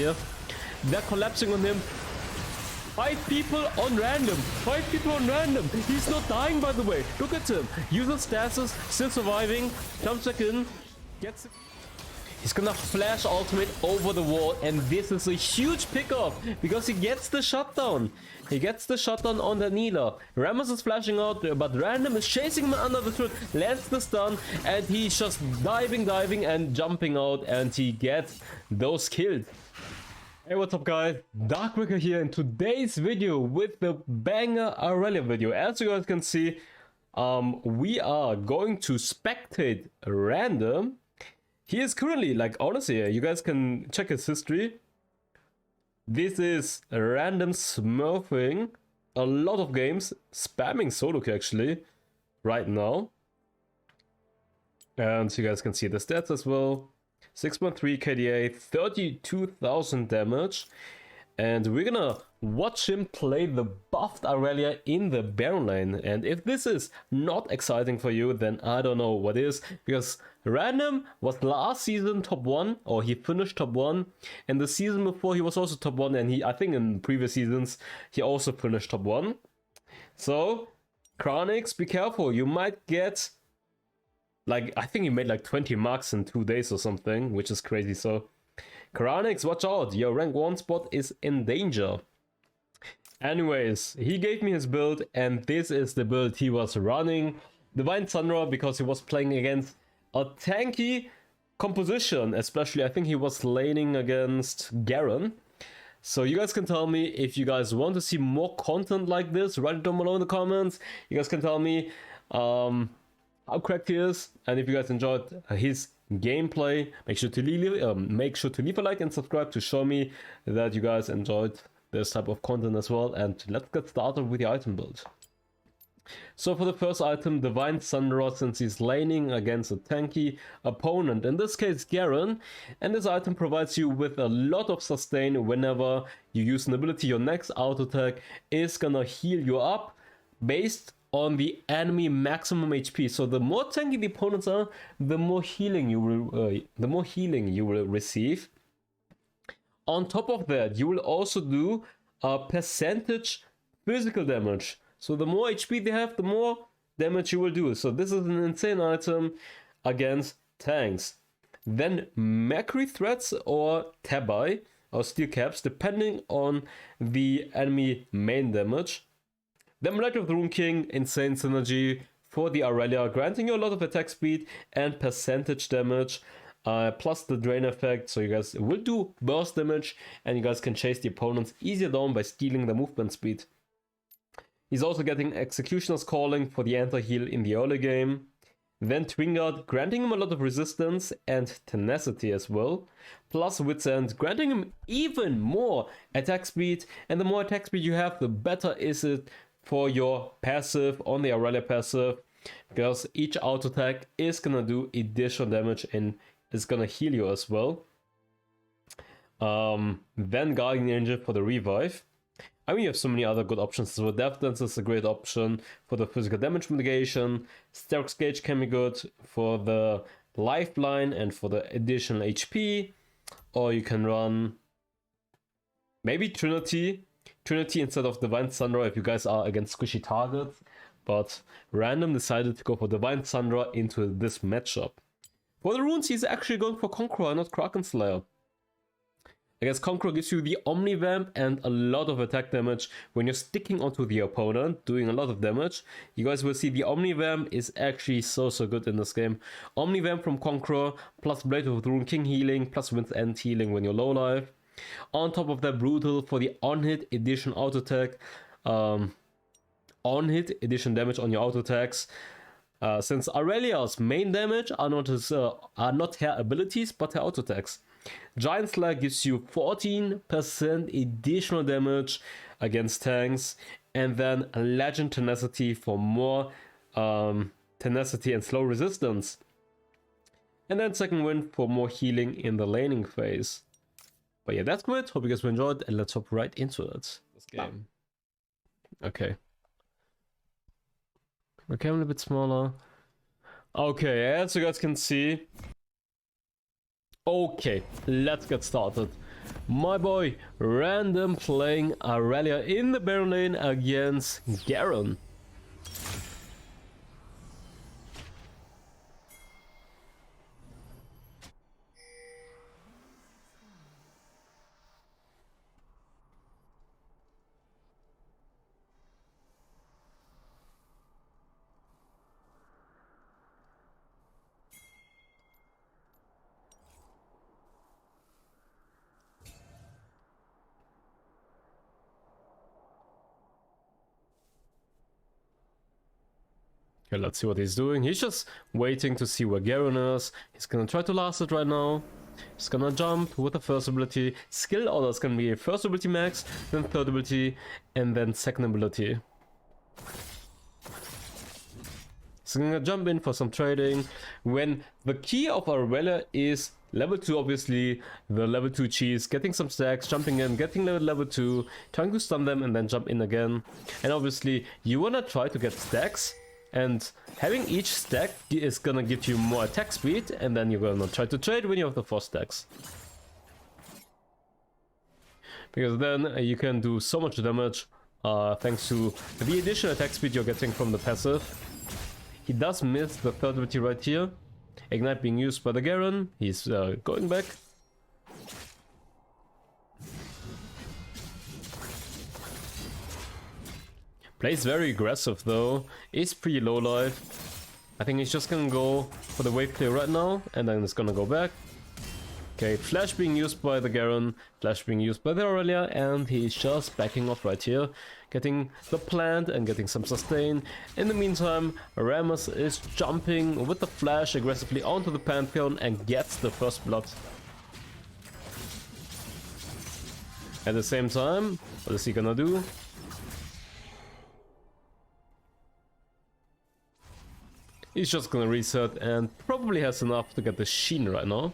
here. They're collapsing on him. 5 people on random. 5 people on random. He's not dying, by the way. Look at him. Uses stasis, still surviving. Jumps back in. Gets it. He's gonna flash ultimate over the wall, and this is a huge pickoff because he gets the shutdown. He gets the shutdown on the Neela. Ramos is flashing out, but Random is chasing him under the foot, lands the stun, and he's just diving and jumping out, and he gets those killed. Hey, what's up guys? Darkbreaker here in today's video with the banger Irelia video. As you guys can see, we are going to spectate Random. He is currently, like, honestly, you guys can check his history. This is Random smurfing a lot of games, spamming solo queue actually, right now. And you guys can see the stats as well. 6.3 KDA, 32,000 damage. And we're gonna watch him play the buffed Irelia in the Baron lane. And if this is not exciting for you, then I don't know what is. Because Random was last season top 1, or he finished top 1. And the season before he was also top 1. And I think in previous seasons, he also finished top 1. So, Chronix, be careful. You might get, like, I think he made like 20 marks in 2 days or something, which is crazy. So, Chronix, watch out, your rank 1 spot is in danger. Anyways, he gave me his build, and this is the build he was running. Divine Sunra, because he was playing against a tanky composition, especially I think he was laning against Garen. So you guys can tell me if you guys want to see more content like this, write it down below in the comments. You guys can tell me how correct he is, and if you guys enjoyed his gameplay, make sure to leave a like and subscribe to show me that you guys enjoyed this type of content as well. And let's get started with the item build. So for the first item, Divine Sunra, since he's laning against a tanky opponent, in this case Garen, and this item provides you with a lot of sustain whenever you use an ability. Your next auto attack is gonna heal you up based on the enemy maximum HP. So the more tanky the opponents are, the more healing you will receive. On top of that, you will also do a percentage physical damage. So the more HP they have, the more damage you will do. So this is an insane item against tanks. Then Macri threats or Tabai or steel caps, depending on the enemy main damage. Then Light of the Rune King, insane synergy for the Irelia, granting you a lot of attack speed and percentage damage, plus the drain effect, so you guys will do burst damage, and you guys can chase the opponents easier down by stealing the movement speed. He's also getting Executioner's Calling for the anti-heal in the early game. Then Twingard, granting him a lot of resistance and tenacity as well. Plus Wit's End, granting him even more attack speed, and the more attack speed you have, the better is it for your passive on the Irelia passive, because each auto attack is gonna do additional damage and is gonna heal you as well. Then Guardian Angel for the revive. I mean, you have so many other good options. So Death Dance is a great option for the physical damage mitigation. Stark's Gauge can be good for the lifeline and for the additional HP. Or you can run maybe Trinity instead of Divine Sunra if you guys are against squishy targets. But Random decided to go for Divine Sunra into this matchup. For the runes, he's actually going for Conqueror, not Kraken Slayer. I guess Conqueror gives you the Omnivamp and a lot of attack damage when you're sticking onto the opponent, doing a lot of damage. You guys will see the Omnivamp is actually so good in this game. Omnivamp from Conqueror, plus Blade of the Rune King healing, plus Wind's End healing when you're low life. On top of that, Brutal for the on-hit addition auto attack. On-hit addition damage on your auto attacks. Since Irelia's main damage are not her abilities, but her auto attacks. Giant Slag gives you 14% additional damage against tanks, and then Legend Tenacity for more tenacity and slow resistance. And then Second Wind for more healing in the laning phase. But yeah, that's good. Hope you guys enjoyed, and let's hop right into it. This game. Okay. Okay, I'm a bit smaller. Okay, as you guys can see. Okay, let's get started. My boy, random playing Irelia in the Baron lane against Garen. Okay, let's see what he's doing. He's just waiting to see where Garen is. He's gonna try to last it right now. He's gonna jump with the first ability. Skill order is gonna be first ability max, then third ability, and then second ability. He's gonna jump in for some trading. When the key of Irelia is level 2, obviously, the level 2 cheese, getting some stacks, jumping in, getting level 2, trying to stun them, and then jump in again. And obviously, you wanna try to get stacks. And having each stack is gonna give you more attack speed, and then you're gonna try to trade when you have the 4 stacks. Because then you can do so much damage thanks to the additional attack speed you're getting from the passive. He does miss the third ability right here. Ignite being used by the Garen. He's going back. Plays very aggressive though, is pretty low life. I think he's just gonna go for the wave clear right now, and then it's gonna go back. Okay, flash being used by the Garen, flash being used by the Irelia, and he's just backing off right here, getting the plant and getting some sustain. In the meantime, Rammus is jumping with the flash aggressively onto the Pantheon and gets the first blood. At the same time, what is he gonna do? He's just gonna reset and probably has enough to get the Sheen right now.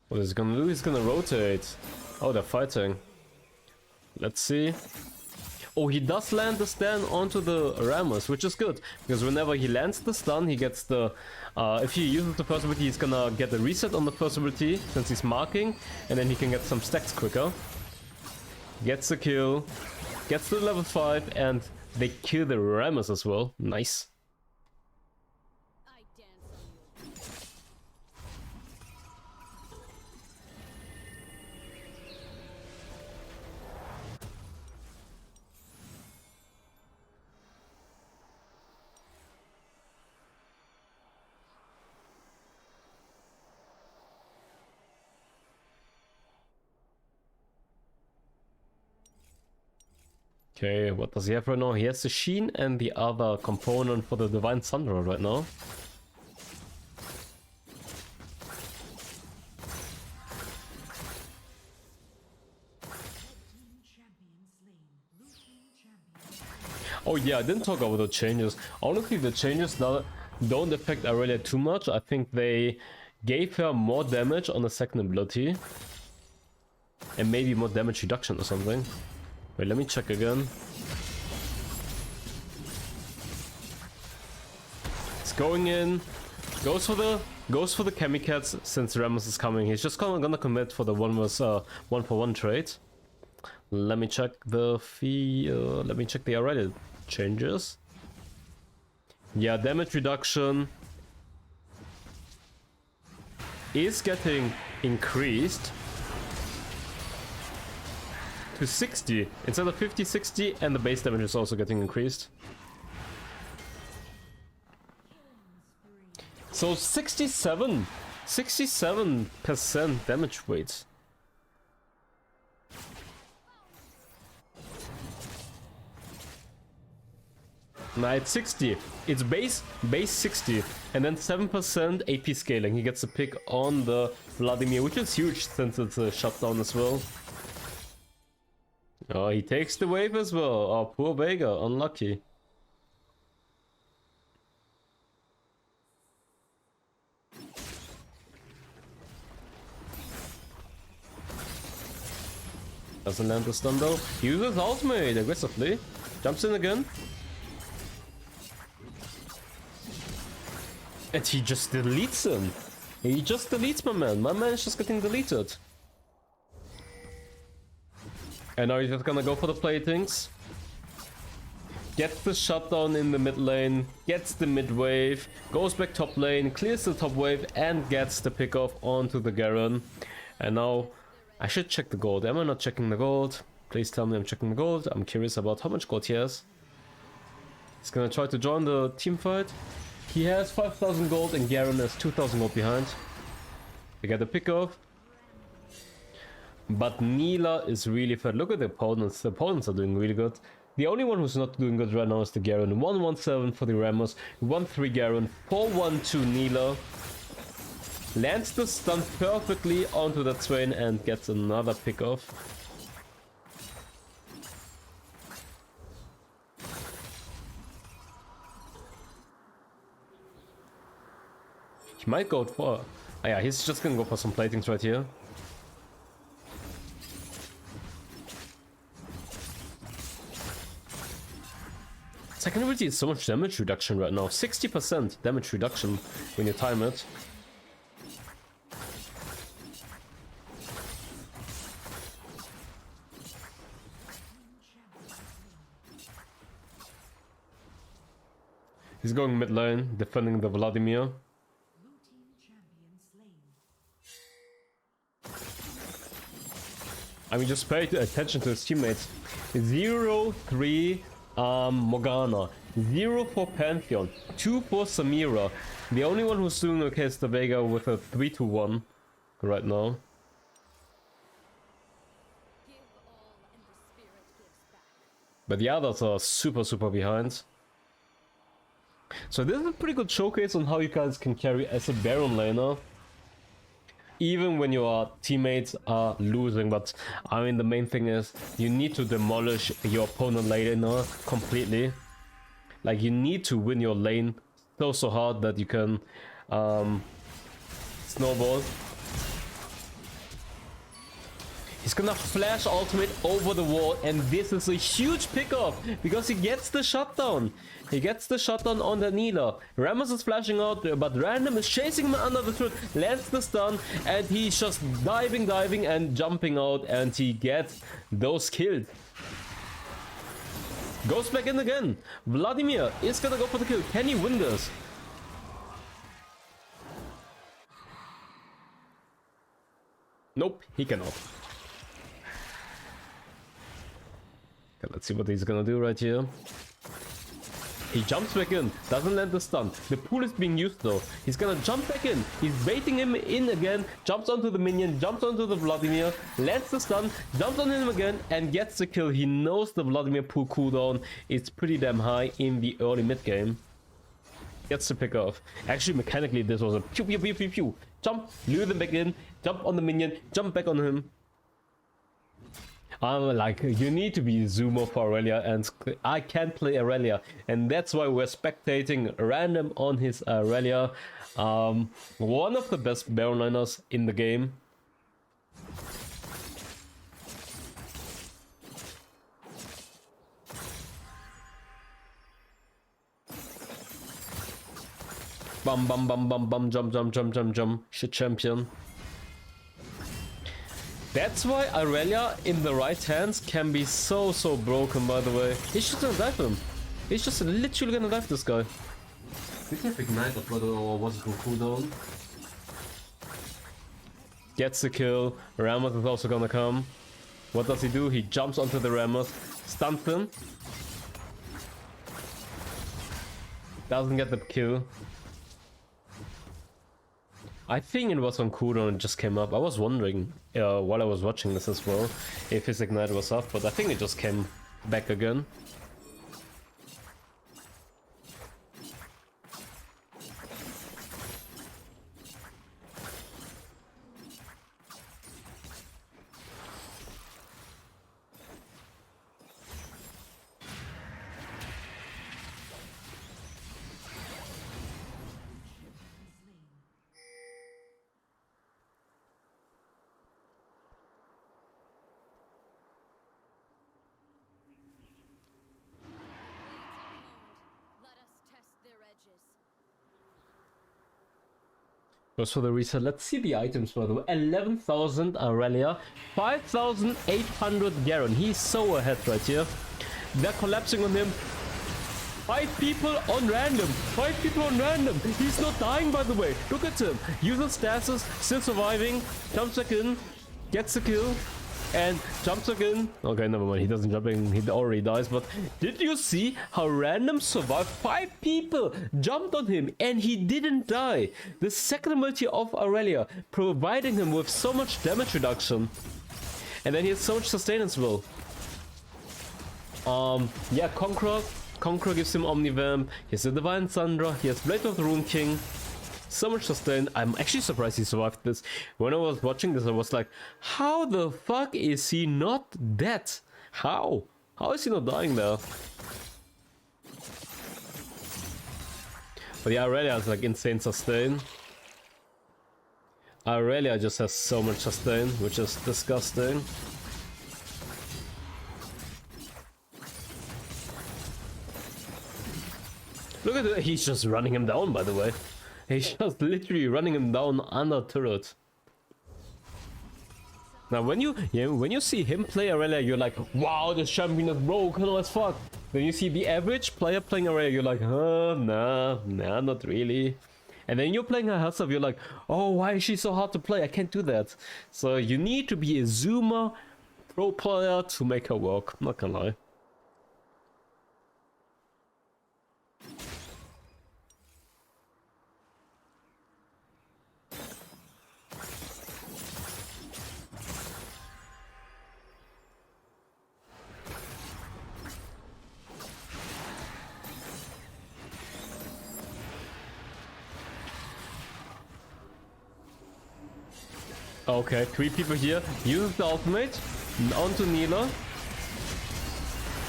What is he gonna do? He's gonna rotate. Oh, they're fighting. Let's see. Oh, he does land the stun onto the Rammus, which is good, because whenever he lands the stun, he gets the... if he uses the first ability, he's gonna get the reset on the first ability, since he's marking, and then he can get some stacks quicker. Gets the kill, gets to level 5, and they kill the Rammus as well. Nice. Okay, what does he have right now? He has the Sheen and the other component for the Divine Thunderer right now. Oh yeah, I didn't talk about the changes. Honestly, the changes don't affect Irelia too much. I think they gave her more damage on the second ability. And maybe more damage reduction or something. Wait, let me check again. It's going in. Goes for the Chemicats since Rammus is coming. He's just gonna commit for the 1-for-1 trade. Let me check the let me check the Irelia changes. Yeah, damage reduction is getting increased to 60 instead of 50-60, and the base damage is also getting increased. So 67% damage weight. Nah, it's 60. It's base 60, and then 7% AP scaling. He gets a pick on the Vladimir, which is huge since it's a shutdown as well. Oh, he takes the wave as well. Oh, poor Vega, unlucky. Doesn't land the stun though. Uses ultimate aggressively. Jumps in again. And he just deletes him. He just deletes my man. My man is just getting deleted. And now he's just gonna go for the platings. Gets the shutdown in the mid lane. Gets the mid wave. Goes back top lane. Clears the top wave. And gets the pick off onto the Garen. And now I should check the gold. Am I not checking the gold? Please tell me I'm checking the gold. I'm curious about how much gold he has. He's gonna try to join the team fight. He has 5,000 gold and Garen has 2,000 gold behind. They get the pick off. But Neela is really fed. Look at the opponents. The opponents are doing really good. The only one who's not doing good right now is the Garen. 117 for the Ramos. 1-3 Garen. 4-1-2 Neela. Lands the stun perfectly onto the Swain and gets another pick off. He might go for... Oh yeah, he's just gonna go for some platings right here. Second ability is so much damage reduction right now. 60% damage reduction when you time it. He's going mid lane, defending the Vladimir. I mean, just pay attention to his teammates. 0-3 Morgana, 0 for Pantheon, 2 for Samira. The only one who's doing okay is the Vega with a 3-1 right now. But the others are super behind. So this is a pretty good showcase on how you guys can carry as a Baron laner. Even when your teammates are losing, but I mean the main thing is you need to demolish your opponent laner completely. Like you need to win your lane so hard that you can snowball. He's gonna flash ultimate over the wall, and this is a huge pickoff because he gets the shutdown. He gets the shutdown on the Neela. Ramos is flashing out, but Random is chasing him under the foot, lands the stun, and he's just diving and jumping out, and he gets those killed. Goes back in again. Vladimir is gonna go for the kill. Can he win this? Nope, he cannot. Okay, let's see what he's gonna do right here. He jumps back in, doesn't land the stun. The pool is being used though. He's gonna jump back in. He's baiting him in again, jumps onto the minion, jumps onto the Vladimir, lands the stun, jumps on him again, and gets the kill. He knows the Vladimir pool cooldown is pretty damn high in the early mid game. Gets the pick off. Actually, mechanically, this was a pew pew pew pew pew. Jump, lure them back in, jump on the minion, jump back on him. Like, you need to be Zoomer for Irelia, and I can't play Irelia, and that's why we're spectating Random on his Irelia. One of the best Baron liners in the game. Bum bum bum bum bum, jump, shit champion. That's why Irelia in the right hands can be so broken, by the way. He's just gonna dive him. He's just literally gonna dive this guy. Did he have ignite or was it on cooldown? Gets the kill. Ramos is also gonna come. What does he do? He jumps onto the Ramos, stuns him. Doesn't get the kill. I think it was on cooldown and just came up. I was wondering while I was watching this as well if his ignite was off, but I think it just came back again. Just for the reset, let's see the items by the way. 11,000 Irelia, 5,800 Garen. He's so ahead right here. They're collapsing on him. 5 people on random. 5 people on random. He's not dying by the way. Look at him. Uses stasis, still surviving. Jumps back in, gets the kill. And jumps again. Okay, never mind. He doesn't jump in. He already dies. But did you see how random survived? 5 people jumped on him and he didn't die. The second ability of Irelia, providing him with so much damage reduction. And then he has so much sustain as well. Yeah, Conqueror gives him Omnivamp. He has the Divine Thunder. He has Blade of the Rune King. So much sustain. I'm actually surprised he survived this. When I was watching this, I was like, how the fuck is he not dead? How? How is he not dying there? But yeah, Irelia has like insane sustain. Irelia just has so much sustain, which is disgusting. Look at it, he's just running him down by the way. He's just literally running him down under turret. Now when you see him play Irelia, you're like, wow, this champion is broken as fuck. Then you see the average player playing Irelia, you're like, nah, not really. And then you're playing her herself, you're like, oh, why is she so hard to play? I can't do that. So you need to be a zoomer pro player to make her work, not gonna lie. Okay, 3 people here. Uses the ultimate onto Neela.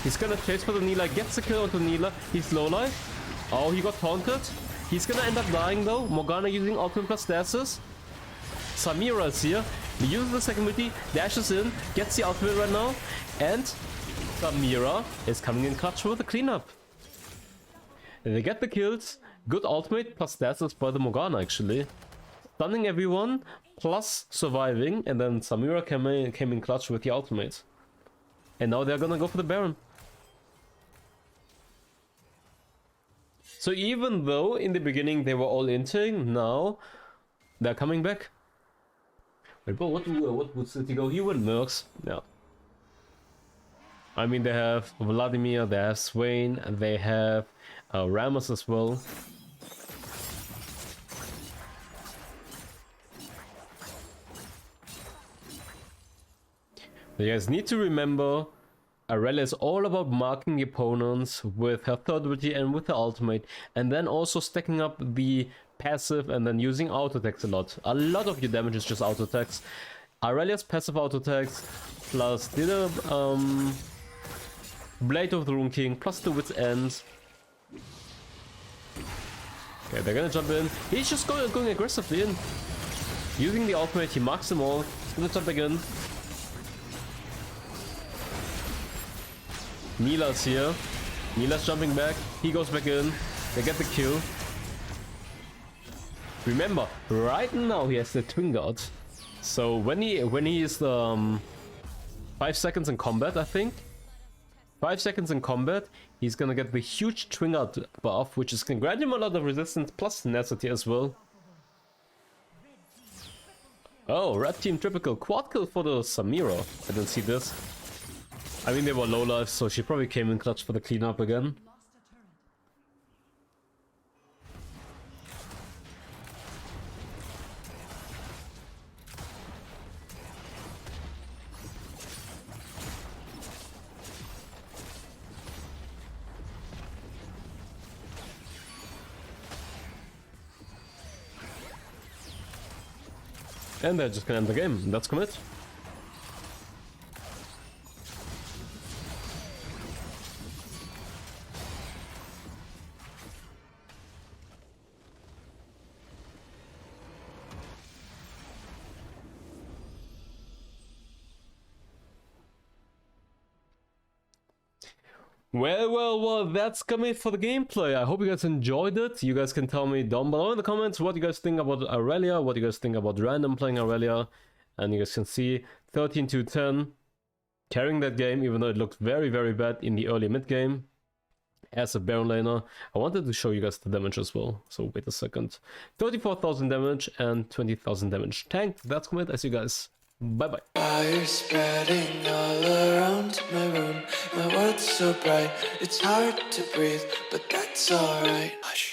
He's gonna chase for the Neela, gets the kill onto Neela. He's low life. Oh, he got taunted. He's gonna end up dying though. Morgana using ultimate plus stasis. Samira is here. He uses the second ulti, dashes in, gets the ultimate right now. And Samira is coming in clutch with the cleanup. And they get the kills. Good ultimate plus stasis by the Morgana actually. Stunning everyone, plus surviving, and then Samira came in clutch with the ultimate. And now they're gonna go for the Baron. So even though in the beginning they were all inting, now they're coming back. Wait, but what would City go? He went Mercs, yeah. I mean, they have Vladimir, they have Swain, and they have Ramos as well. You guys need to remember, Irelia is all about marking the opponents with her third ability and with her ultimate, and then also stacking up the passive and then using auto attacks a lot. A lot of your damage is just auto attacks. Irelia's passive auto attacks plus the Blade of the Rune King plus the Wit's End. Okay, they're gonna jump in. He's just going aggressively in. Using the ultimate, he marks them all. He's gonna jump again. Neela's here. Neela's jumping back. He goes back in. They get the kill. Remember, right now he has the Twin Guard. So when he is 5 seconds in combat, I think. 5 seconds in combat, he's gonna get the huge Twin Guard buff, which is gonna grant him a lot of resistance plus tenacity as well. Oh, red team triple kill. Quad kill for the Samira. I didn't see this. I mean, they were low life, so she probably came in clutch for the cleanup again. And they're just gonna end the game. That's commit. Well, that's gonna be it for the gameplay. I hope you guys enjoyed it. You guys can tell me down below in the comments what you guys think about Irelia, what you guys think about random playing Irelia. And you guys can see 13 to 10 carrying that game, even though it looked very, very bad in the early mid game. As a Baron laner, I wanted to show you guys the damage as well, so wait a second. 34,000 damage and 20,000 damage tank. That's commit. I see you guys. Bye-bye. Fire spreading all around my room. My world's so bright, it's hard to breathe, but that's alright. Hush.